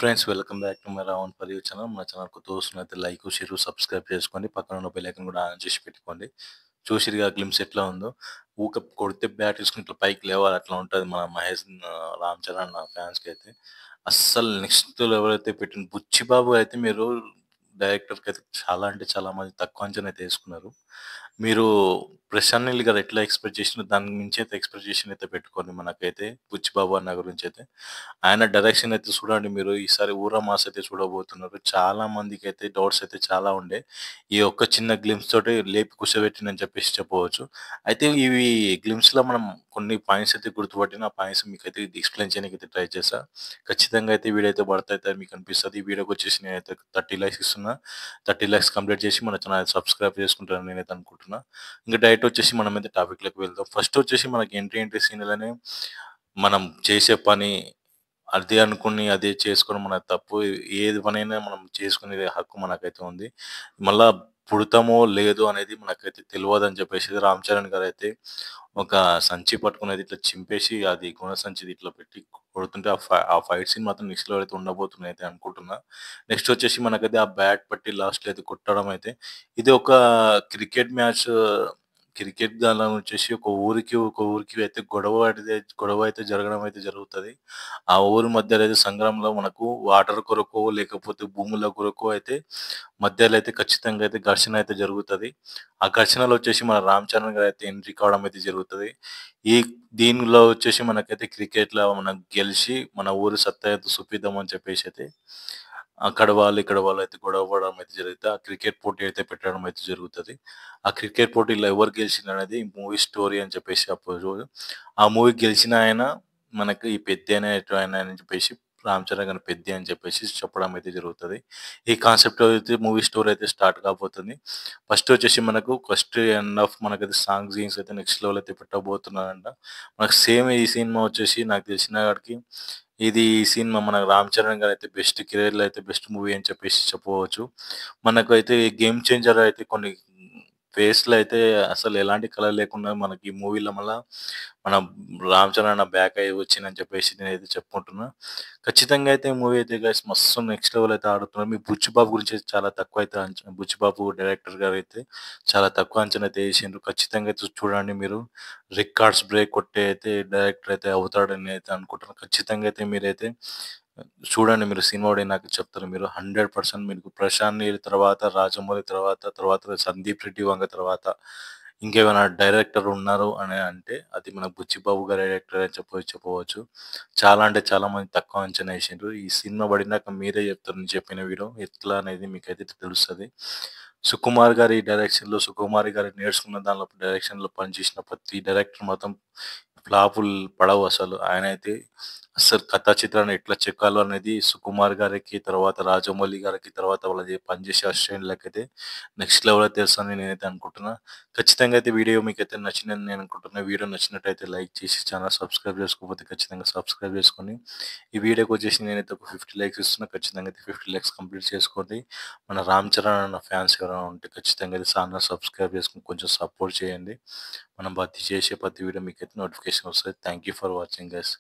Friends welcome back to my Ravan for you channel. మన channel కొత్త వస్తున్నైతే లైక్ షేర్ సబ్స్క్రైబ్ చేసుకోండి. పక్కన ఉన్న బెల్ ఐకాన్ కూడా ఆన్ చేసి పెట్టుకోండి. చూసిరుగా గ్లిమ్స్ ఎట్లా ఉందో, ఊక కొడితే బ్యాట్ తీసుకుని ఇట్లా పైకి లేవాలి అట్లా ఉంటుంది మన మహేష్ రామ్ చరణ్ ఫ్యాన్స్కి అయితే. అస్సలు నెక్స్ట్ లెవెల్ అయితే పెట్టిన బుచ్చిబాబు అయితే మీరు డైరెక్టర్కి అయితే చాలా అంటే చాలా మంది తక్కువ అంచనా అయితే వేసుకున్నారు. మీరు ప్రశాంత్ నీల్ గారు ఎట్లా ఎక్స్పెక్ట్ చేసినారో దాని మించి అయితే ఎక్స్పెక్టేషన్ అయితే పెట్టుకోండి. మనకైతే బుచ్చిబాబు అన్న గురించి అయితే ఆయన డైరెక్షన్ అయితే చూడండి. మీరు ఈసారి ఊరా మాస్ అయితే చూడబోతున్నారు. చాలా మందికైతే డౌట్స్ అయితే చాలా ఉండే. ఈ ఒక్క చిన్న గ్లింప్స్ తోటి లేపి కూర్చోబెట్టిందని చెప్పేసి చెప్పవచ్చు. అయితే ఇవి గ్లింప్స్‌లో మనం కొన్ని పాయింట్స్ అయితే గుర్తుపట్టిన. ఆ పాయింట్స్ మీకైతే ఎక్స్‌ప్లెయిన్ చేయడానికైతే ట్రై చేశా. ఖచ్చితంగా అయితే వీడియో అయితే వర్త్ అయితే మీకు అనిపిస్తది. ఈ వీడియోకొచ్చేసి నేనైతే 30 లైక్స్ ఇస్తున్నా. 30 లైక్స్ కంప్లీట్ చేసి మన ఛానల్ సబ్స్క్రైబ్ చేసుకుంటారని నేనైతే అనుకుంటున్నా. ఇంక డైరెక్ట్ వచ్చేసి మనమైతే టాపిక్‌లోకి వెళ్దాం. ఫస్ట్ వచ్చేసి మనకి ఎంట్రీ సీన్‌లోనే మనం చేసే పని అదే అనుకుని, అదే చేసుకోవడం మన తప్పు. ఏది పనైనా మనం చేసుకునే హక్కు మనకైతే ఉంది. మళ్ళా పుడతామో, లేదో అనేది మనకైతే తెలవదని చెప్పేసి రామ్ చరణ్ గారైతే ఒక సంచి పట్టుకునేది ఇట్లా చింపేసి, అది గుణ సంచిది ఇట్లా పెట్టి కొడుతుంటే ఆ ఫైట్ సీన్ మాత్రం నెక్స్ట్ లెవెల్ అయితే ఉండబోతుంది అయితే అనుకుంటున్నా. నెక్స్ట్ వచ్చేసి మనకైతే ఆ బ్యాట్ పట్టి లాస్ట్‌లో అయితే కొట్టడం అయితే, ఇది ఒక క్రికెట్ మ్యాచ్. క్రికెట్ దానిలో వచ్చేసి ఒక ఊరికి అయితే గొడవ అయితే జరగడం అయితే జరుగుతది. ఆ ఊరి మధ్యలో అయితే సంగ్రామంలో మనకు వాటర్ కొరకో, లేకపోతే భూముల కొరకో అయితే మధ్యలో అయితే ఖచ్చితంగా అయితే ఘర్షణ అయితే జరుగుతది. ఆ ఘర్షణలో వచ్చేసి మన రామ్ చరణ్ గారు అయితే ఎంట్రీ కావడం అయితే జరుగుతది. ఈ దీనిలో వచ్చేసి మనకైతే క్రికెట్‌లో మనం గెలిచి మన ఊరి సత్తా అయితే చూపిద్దాం అని చెప్పేసి అయితే అక్కడ వాళ్ళు, ఇక్కడ వాళ్ళు అయితే గొడవ పడడం అయితే జరుగుతది. ఆ క్రికెట్ పోటీ అయితే పెట్టడం అయితే జరుగుతది. ఆ క్రికెట్ పోటీలో ఎవరు గెలిచిందనేది మూవీ స్టోరీ అని చెప్పేసి అప్పుడు ఆ మూవీ గెలిచిన ఆయన మనకు ఈ పెద్ది అనేటాయన అని చెప్పేసి రామ్ చరణ్ గారిని పెద్ది అని చెప్పేసి చెప్పడం అయితే జరుగుతది. ఈ కాన్సెప్ట్‌తో అయితే మూవీ స్టోరీ అయితే స్టార్ట్ కాబోతుంది. ఫస్ట్ వచ్చేసి మనకు ఫస్ట్ ఎండ్ ఆఫ్ మనకైతే సాంగ్ సీన్స్ అయితే నెక్స్ట్ లెవెల్ అయితే పెట్టబోతున్నారంట. మనకు సేమ్ ఈ సినిమా వచ్చేసి నాకు తెలిసిన కాడికి ఇది ఈ సినిమా మన 'రామ్ చరణ్' గారైతే బెస్ట్ కెరియర్‌లో అయితే బెస్ట్ మూవీ అని చెప్పేసి చెప్పవచ్చు. మనకైతే గేమ్ చేంజర్ అయితే కొన్ని ఫేస్‌లో అయితే అసలు ఎలాంటి కళ లేకుండా మనకి ఈ మూవీలో మళ్ళా మన 'రామ్ చరణ్' అన్న బ్యాక్ అయ్యి వచ్చిందని చెప్పేసి నేనైతే చెప్పుకుంటున్నా. ఖచ్చితంగా అయితే మూవీ అయితే గైస్ మస్తు నెక్స్ట్ లెవెల్ అయితే ఆడుతున్నారు. మీ 'బుచ్చిబాబు' గురించి అయితే చాలా తక్కువ అయితే 'బుచ్చిబాబు' డైరెక్టర్ గారైతే చాలా తక్కువ అంచనా అయితే ఏసిండ్రు. ఖచ్చితంగా అయితే చూడండి మీరు. రికార్డ్స్ బ్రేక్ కొట్టే అయితే డైరెక్టర్ అయితే అవుతాడని అయితే అనుకుంటున్నాను. ఖచ్చితంగా అయితే మీరైతే చూడండి. మీరు సినిమా నాకు చెప్తారు మీరు 100% మీకు 'ప్రశాంత్ నీల్' తర్వాత 'రాజమౌళి' తర్వాత 'సందీప్ రెడ్డి వంగ' తర్వాత ఇంకేమైనా డైరెక్టర్ ఉన్నారు అని అంటే అది మన 'బుచ్చిబాబు' గారి డైరెక్టర్ అని చెప్పవచ్చు. చాలా అంటే చాలా మంది తక్కువ అంచనా ఏసిండ్రు. ఈ సినిమా పడినాక మీరే చెప్తారు నేను చెప్పిన వీడియో ఎట్లా అనేది మీకైతే తెలుస్తది. సుకుమార్ గారి డైరెక్షన్‌లో, సుకుమార్ గారు నేర్చుకున్న దానిలో డైరెక్షన్‌లో పనిచేసిన ప్రతి డైరెక్టర్ మొత్తం ఫ్లాపులు పడవసలు. ఆయనైతే అస్సలు కథా చిత్రాన్ని ఎట్లా చెక్కాలో అనేది సుకుమార్ గారికి, తర్వాత రాజమౌళి గారికి, తర్వాత వాళ్ళ పనిచేసే అసిస్టెంట్‌లకైతే నెక్స్ట్ లెవెల్ అయితే తెలుసని నేనైతే అనుకుంటున్నా. ఖచ్చితంగా అయితే వీడియో మీకైతే నచ్చిందని నేను అనుకుంటున్నా. వీడియో నచ్చినట్టయితే లైక్ చేసి ఛానల్ సబ్స్క్రైబ్ చేసుకోకపోతే ఖచ్చితంగా సబ్స్క్రైబ్ చేసుకొని, ఈ వీడియోకొచ్చేసి నేనైతే ఒక 50 లైక్స్ ఇస్తున్నా. ఖచ్చితంగా అయితే 50 లైక్స్ కంప్లీట్ చేసుకోండి. మన 'రామ్ చరణ్' అన్న ఫ్యాన్స్ ఎవరైనా ఉంటే ఖచ్చితంగా అయితే ఛానల్ సబ్స్క్రైబ్ చేసుకొని కొంచెం సపోర్ట్ చేయండి. మనం చేసే ప్రతి వీడియో మీకైతే నోటిఫికేషన్ వస్తది. Thank you for watching guys.